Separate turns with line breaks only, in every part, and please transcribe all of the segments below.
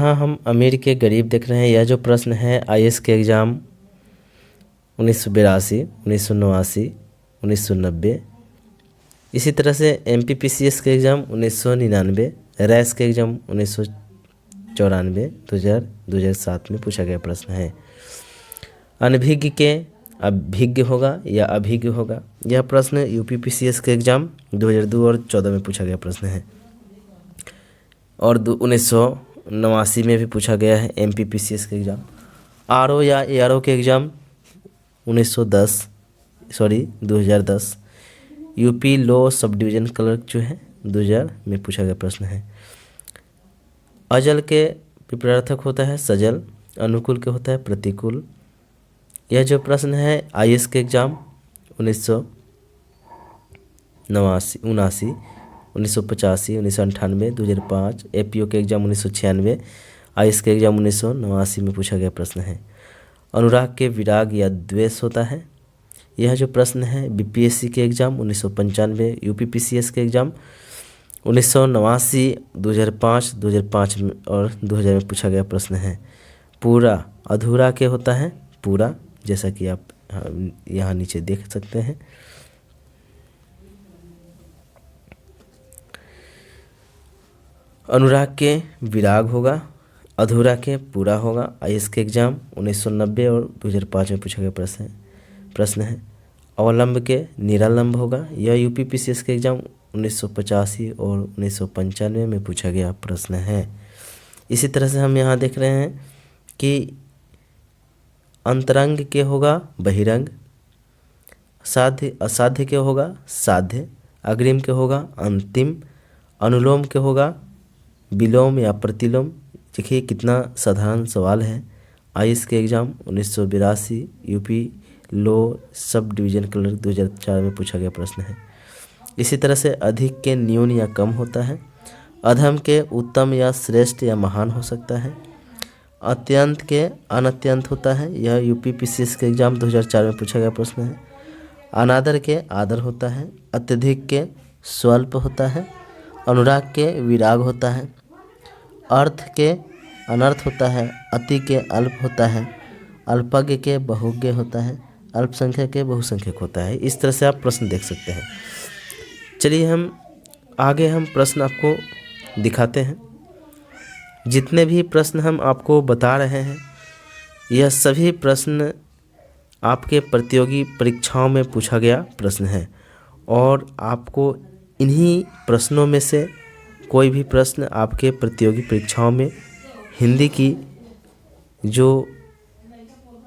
हाँ, हम अमीर के गरीब देख रहे हैं। यह जो प्रश्न है आईएएस के एग्ज़ाम 1982, 1989, 1990। इसी तरह से एमपीपीसीएस के एग्ज़ाम 1999, रैस के एग्ज़ाम 1994, 2000, 2007 में पूछा गया प्रश्न है। अनभिज्ञ के अभिज्ञ होगा या अभिज्ञ होगा। यह प्रश्न यूपीपीसीएस के एग्ज़ाम 2002 और 2014 में पूछा गया प्रश्न है और 1989 में भी पूछा गया है एमपीपीसीएस के एग्ज़ाम। आरओ या एआरओ के exam 2010 UP law sub division clerk जो है 2000 में पूछा गया प्रश्न है। अजल के विपरीतार्थक होता है सजल, अनुकूल के होता है प्रतिकूल। यह जो प्रश्न है आईएएस के एग्ज़ाम 1979, 1985, 1998, 2005। एपीओ के एग्ज़ाम 1996, आईएएस के एग्ज़ाम 1989 में पूछा गया प्रश्न है। अनुराग के विराग या द्वेष होता है। यह जो प्रश्न है बीपीएससी के एग्ज़ाम 1995, यूपीपीसीएस के एग्ज़ाम 1989, 2005, 2005 में और 2000 में पूछा गया प्रश्न है। पूरा अधूरा के होता है पूरा, जैसा कि आप यहाँ नीचे देख सकते हैं। अनुराग के विराग होगा, अधूरा के पूरा होगा। आईएएस के एग्ज़ाम 1990 और 2005 में पूछा गया प्रश्न है। अवलंब के निरालंब होगा। यह यूपीपीसीएस के एग्ज़ाम 1985 और 1995 में पूछा गया प्रश्न है। इसी तरह से हम यहाँ देख रहे हैं कि अंतरंग के होगा बहिरंग, साध्य असाध्य के होगा साध्य, अग्रिम के होगा अंतिम, अनुलोम के होगा विलोम या प्रतिलोम। देखिए कितना साधारण सवाल है। आईएएस के exam 1982 UP law sub division clerk 2004 में पूछा गया प्रश्न है। इसी तरह से अधिक के न्यून या कम होता है। अधम के उत्तम या श्रेष्ठ या महान हो सकता है। अत्यंत के अनत्यंत होता है। यह यूपीपीसीएस के एग्ज़ाम 2004 में पूछा गया प्रश्न है। अनादर के आदर होता है। अत्यधिक के स्वल्प होता है। अनुराग के विराग होता है। अर्थ के अनर्थ होता है। अति के अल्प होता है। अल्पज्ञ के बहुज्ञ होता है। अल्पसंख्यक के बहुसंख्यक होता है। इस तरह से आप प्रश्न देख सकते हैं। चलिए हम प्रश्न आपको दिखाते हैं। जितने भी प्रश्न हम आपको बता रहे हैं यह सभी प्रश्न आपके प्रतियोगी परीक्षाओं में पूछा गया प्रश्न है और आपको इन्हीं प्रश्नों में से कोई भी प्रश्न आपके प्रतियोगी परीक्षाओं में हिंदी की जो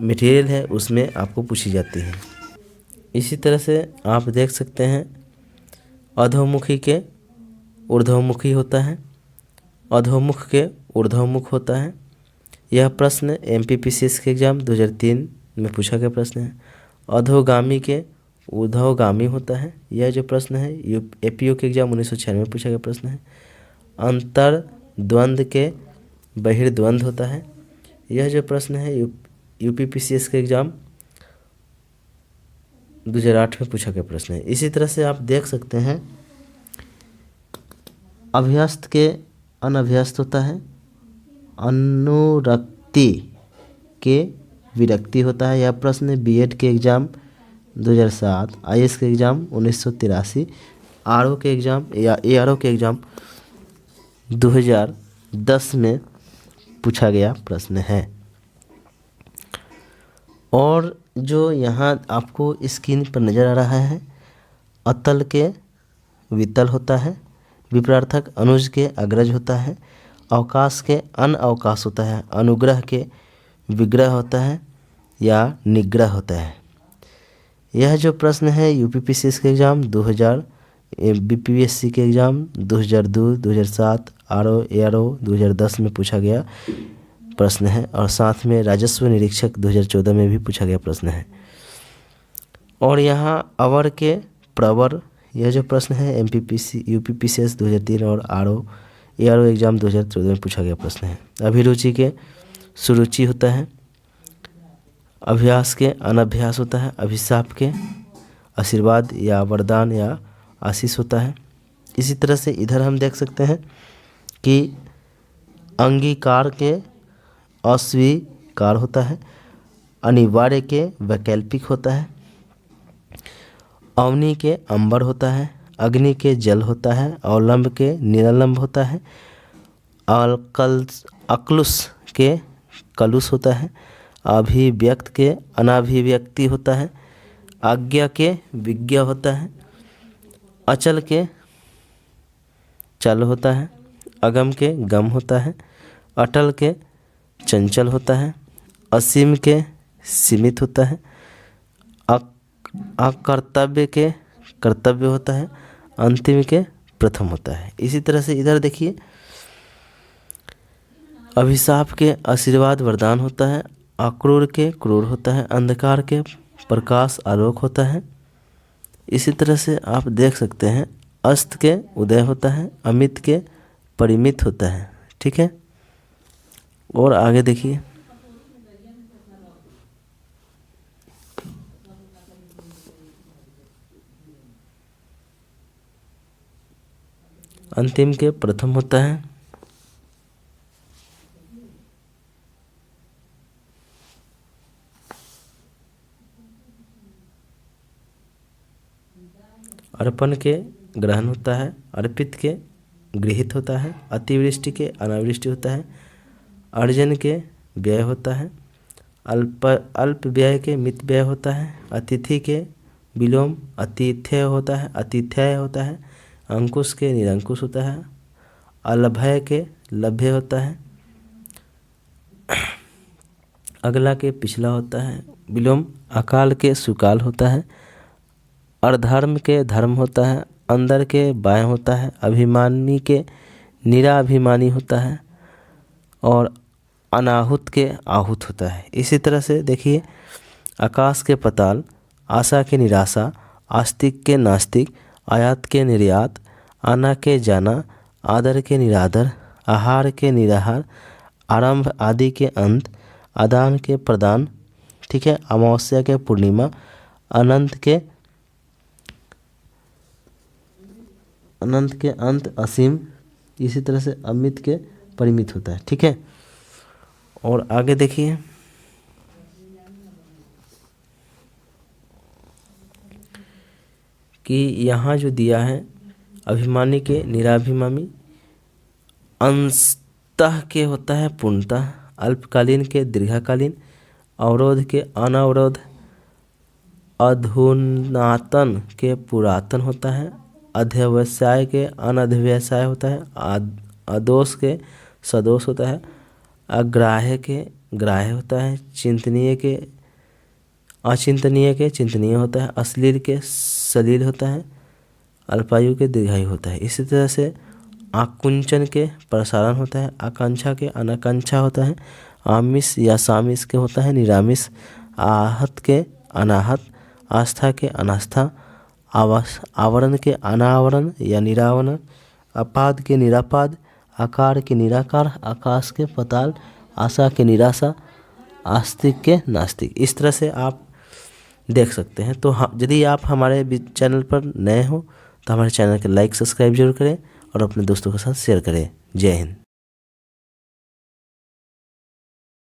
मटेरियल है उसमें आपको पूछी जाती है। इसी तरह से आप देख सकते हैं अधोमुखी के ऊर्ध्वमुखी होता है। अधोमुख के ऊर्ध्वमुख होता है। यह प्रश्न एमपीपीसीएस के एग्ज़ाम 2003 में पूछा गया प्रश्न है। अधोगामी के ऊर्ध्वगामी होता है। यह जो प्रश्न है एपीओ के एग्ज़ाम 1996 में पूछा गया प्रश्न है। अंतर द्वंद्व के बहिर्द्वंद्व होता है। यह जो प्रश्न है यूपीपीसीएस के एग्ज़ाम 2008 में पूछा गया प्रश्न है। इसी तरह से आप देख सकते हैं अभ्यस्त के अनभ्यस्त होता है। अनुरक्ति के विरक्ति होता है। यह प्रश्न बीएड के एग्ज़ाम 2007, आईएएस के एग्ज़ाम 1983, आरओ के एग्ज़ाम या एआरओ के एग्ज़ाम 2010 में पूछा गया प्रश्न है। और जो यहाँ आपको स्क्रीन पर नज़र आ रहा है अतल के वितल होता है। विपरीतार्थक अनुज के अग्रज होता है। अवकाश के अनअवकाश होता है। अनुग्रह के विग्रह होता है या निग्रह होता है। यह जो प्रश्न है यूपीपीसीएस के एग्ज़ाम 2000, बीपीएससी के एग्ज़ाम 2002, 2007, आरओ एआरओ 2010 में पूछा गया प्रश्न है और साथ में राजस्व निरीक्षक 2014 में भी पूछा गया प्रश्न है। और यहाँ अवर के प्रवर, यह जो प्रश्न है यूपीपीसीएस 2003 और आरओ एआरओ एग्ज़ाम 2014 में पूछा गया प्रश्न है। अभिरुचि के सुरुचि होता है। अभ्यास के अनभ्यास होता है। अभिशाप के आशीर्वाद या वरदान या आशीष होता है। इसी तरह से इधर हम देख सकते हैं कि अंगीकार के अस्वीकार होता है, अनिवार्य के वैकल्पिक होता है, अवनी के अंबर होता है, अग्नि के जल होता है, अवलंब के निरालंब होता है, अक्लुष के कलुष होता है, अभिव्यक्त के अनाभिव्यक्ति होता है, आज्ञा के विज्ञा होता है, अचल के चल होता है, अगम के गम होता है, अटल के चंचल होता है, असीम के सीमित होता है, अकर्तव्य के कर्तव्य होता है, अंतिम के प्रथम होता है। इसी तरह से इधर देखिए, अभिशाप के आशीर्वाद वरदान होता है, अक्रूर के क्रूर होता है, अंधकार के प्रकाश आलोक होता है। इसी तरह से आप देख सकते हैं, अस्त के उदय होता है, अमित के परिमित होता है। ठीक है, और आगे देखिए, अंतिम के प्रथम होता है, अर्पण के ग्रहण होता है, अर्पित के गृहित होता है, अतिवृष्टि के अनावृष्टि होता है, अर्जन के व्यय होता है, अल्प व्यय के मित व्यय होता है, अतिथि के विलोम अतिथ्य होता है, अतिथ्य होता है, अंकुश के निरंकुश होता है, अलभ्य के लभ्य होता है, अगला के पिछला होता है, विलोम अकाल के सुकाल होता है, अधर्म के धर्म होता है, अंदर के बाएं होता है, अभिमानी के निराभिमानी होता है, और अनाहुत के आहूत होता है। इसी तरह से देखिए, आकाश के पताल, आशा के निराशा, आस्तिक के नास्तिक, आयात के निर्यात, आना के जाना, आदर के निरादर, आहार के निराहार, आरंभ आदि के अंत, आदान के प्रदान। ठीक है, अमावस्या के पूर्णिमा, अनंत के अंत, असीम। इसी तरह से अमित के परिमित होता है। ठीक है, और आगे देखिए, कि यहाँ जो दिया है, अभिमानी के निराभिमानी, अंशतः के होता है पूर्णतः, अल्पकालीन के दीर्घकालीन, अवरोध के अनावरोध, अधुनातन के पुरातन होता है, अध्यवसाय के अनध्यवसाय होता है, अदोष के सदोष होता है, अग्राह्य के ग्राह्य होता है, चिंतनीय के अचिंतनीय के चिंतनीय होता है, अश्लील के सलील होता है, अल्पायु के दीर्घायु होता है। इसी तरह से आकुंचन के प्रसारण होता है, आकांक्षा के अनाकांक्षा होता है, आमिष या सामिष के होता है निरामिष, आहत के अनाहत, आस्था के अनास्था, आवरण के अनावरण या निरावरण, अपाद के निरापाद, आकार के निराकार, आकाश के पताल, आशा के निराशा, आस्तिक के नास्तिक। इस तरह से आप देख सकते हैं। तो यदि आप हमारे चैनल पर नए हो तो हमारे चैनल के लाइक सब्सक्राइब जरूर करें और अपने दोस्तों के साथ शेयर करें। जय हिंद।